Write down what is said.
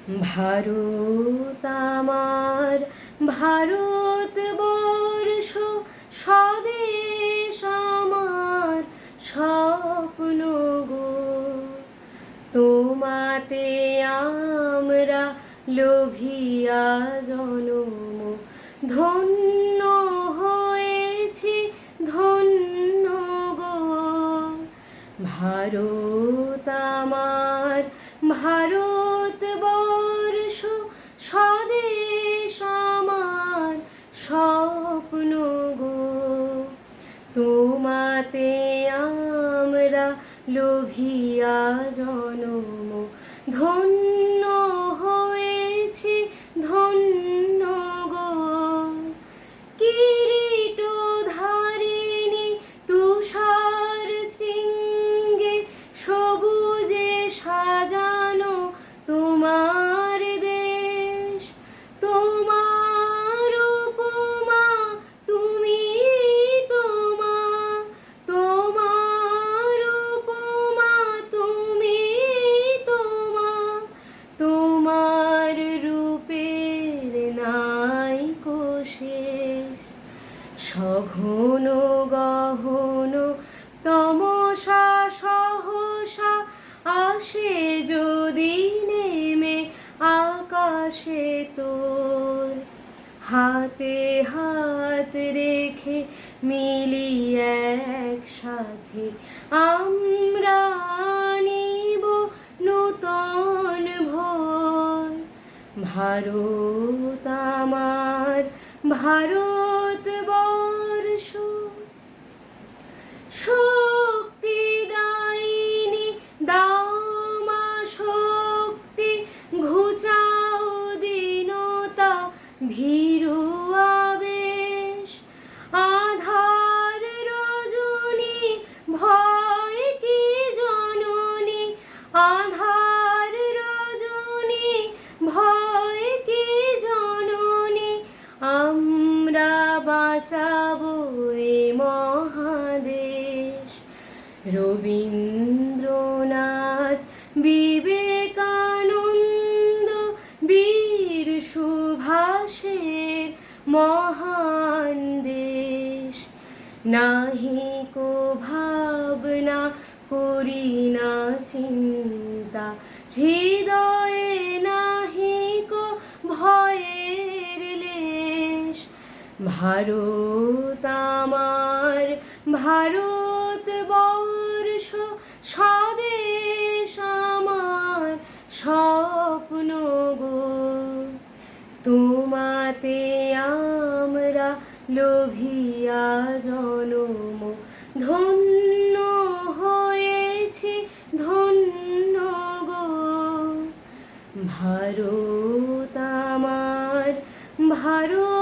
ভারত আমার ভারতবর্ষ, স্বদেশ আমার স্বপ্ন গো। তোমাতে আমরা লোভিয়া জনম, ধন্য হয়েছি ধন্য গো। ভারত আমার ভারতবর্ষ, স্বদেশ আমার স্বপ্ন গো। তোমাতে আমরা লোভিয়া জনম, ধন্য হয়েছি ধন্য গো। কিরীটধারিণী তুষার শৃঙ্গে, সবুজে সাজানো তোমার দেশ। তোমার উপমা তুমি তোমা, তোমার উপমা তুমি তোমা, তোমার রূপের নাইকো শেষ। সঘন গহন তমসা সহসা আসে যদি নেমে আকাশে তোর, হাতে হাত রেখে মিলি একসাথে আমরা নিব নূতন ভোর। ভারত আমার ভারতবর্ষ, শক্তিদায়িনী দাও মা শক্তি, ঘুচাও দীনতা ভীরু আবেশ। আধার রজনী ভয় কি জননী, আধার রজনী ভয় কি জননী, আমরা বাঁচাবো এ মহাদেশ। রবীন্দ্রনাথ, বিবেকানন্দ, বীর সুভাষের মহান দেশ। নাহিকো ভাবনা করি না চিন্তা, হৃদয়ে নাহিকো ভয়ের লেশ। ভারত আমার ভারতবর্ষ, স্বদেশ আমার স্বপ্ন গো। তোমাতে আমরা লোভিয়া জনম, ধন্য হয়েছি ধন্য গো। ভারত আমার ভারত